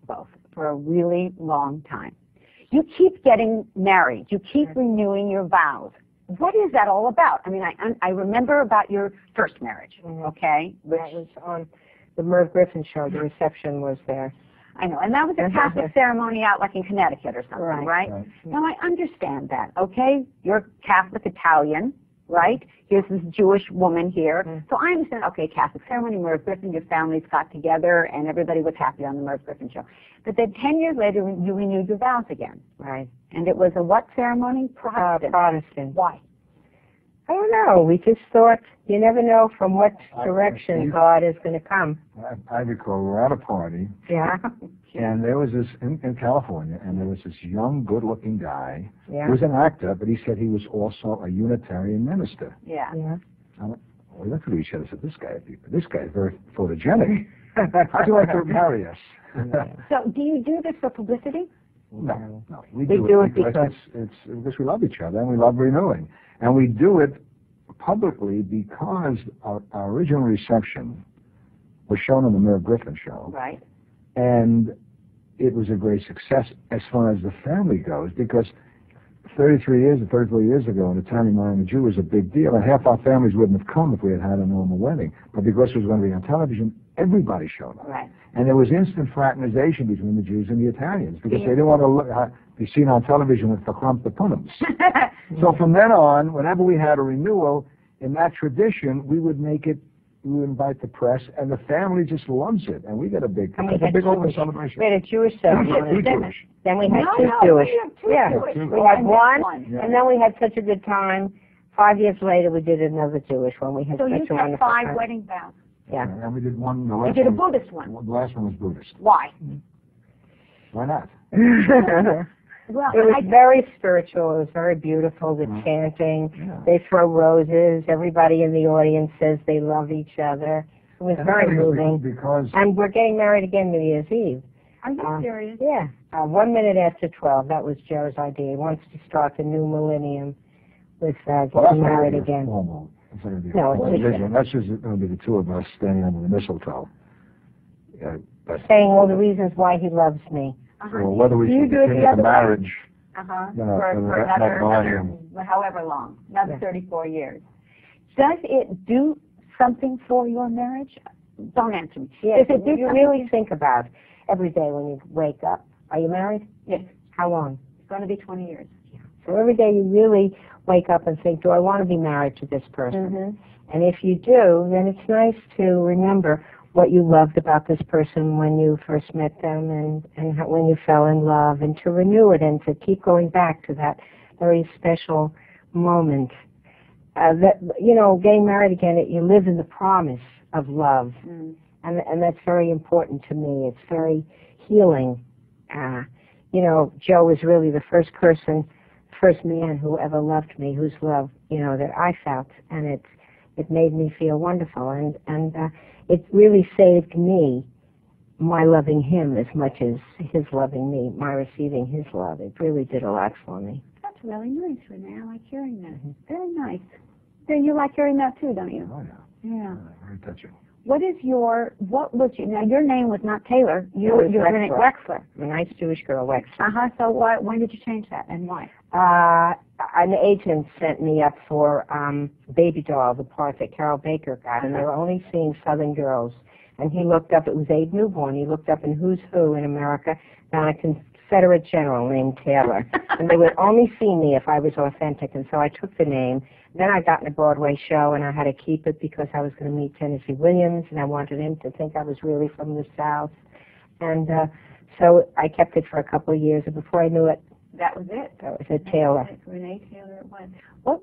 both for a really long time. You keep getting married. You keep renewing your vows. What is that all about? I mean, I remember about your first marriage, okay? That was on the Merv Griffin show. The reception was there. I know, and that was a Catholic ceremony out like in Connecticut or something, right? Right. Now, I understand that, okay? You're Catholic Italian, right? Here's this Jewish woman here. So I understand, okay, Catholic ceremony, Merv Griffin, your families got together, and everybody was happy on the Merv Griffin show. But then 10 years later, you renewed your vows again. Right. And it was a what ceremony? Protestant. Protestant. Why? I don't know. We just thought, you never know from what direction God is going to come. I recall we were at a party. Yeah. And there was this, in California, and there was this young, good-looking guy. Yeah. He was an actor, but he said he was also a Unitarian minister. Yeah. Yeah. We looked at each other and said, this guy is very photogenic. How'd you like to marry us? So do you do this for publicity? No. We do it because we love each other and we love renewing. And we do it publicly because our original reception was shown on the Merv Griffin show. Right. And it was a great success as far as the family goes, because 34 years ago, an Italian marrying a Jew was a big deal, and half our families wouldn't have come if we had had a normal wedding. But because it was going to be on television, everybody showed up. Right. And there was instant fraternization between the Jews and the Italians, because they didn't want to be seen on television with the crump the punums. So from then on, whenever we had a renewal, in that tradition, we would invite the press, and the family just loves it, and we get a big open celebration. We had a Jewish ceremony. Then we had two Jewish. We had one, and then we had such a good time. 5 years later, we did another Jewish one. We had so such you a wonderful had 5 time. wedding vows. Yeah. And we did one. You did a Buddhist one. The last one was Buddhist. Why? Why not? Well, it was very spiritual. It was very beautiful, the chanting. Yeah. They throw roses. Everybody in the audience says they love each other. It was very moving. And we're getting married again New Year's Eve. Are you serious? Yeah. 1 minute after 12. That was Joe's idea. He wants to start the new millennium with getting married again. No, that's just going to be the two of us standing under the mistletoe. Saying all the reasons why he loves me. Well, whether we can continue the marriage, for another however long, another 34 years. Does it do something for your marriage? Don't answer me. Yes, you really think about every day when you wake up. Are you married? Yes. How long? It's going to be 20 years. Yeah. So every day you really wake up and think, do I want to be married to this person? And if you do, then it's nice to remember what you loved about this person when you first met them and when you fell in love, and to renew it and to keep going back to that very special moment. Getting married again, you live in the promise of love. And that's very important to me. It's very healing. Joe was really the first man who ever loved me, whose love, that I felt, and it made me feel wonderful, and it really saved me, my loving him as much as his loving me, my receiving his love. It really did a lot for me. That's really nice, Renee. I like hearing that. Very nice. You like hearing that too, don't you? Oh, yeah. Yeah. Very touching. What your name was not Taylor. Your name Wexler. A nice Jewish girl, Wexler. So when did you change that, and why? An agent sent me up for Baby Doll, the part that Carol Baker got, and they were only seeing Southern girls. And he looked up, it was Abe Newborn, he looked up in Who's Who in America, found a Confederate general named Taylor. And they would only see me if I was authentic, and so I took the name. Then I got in a Broadway show, and I had to keep it because I was going to meet Tennessee Williams, and I wanted him to think I was really from the South. And so I kept it for a couple of years, and before I knew it, that was it. That was it, Taylor. Renee Taylor it was. What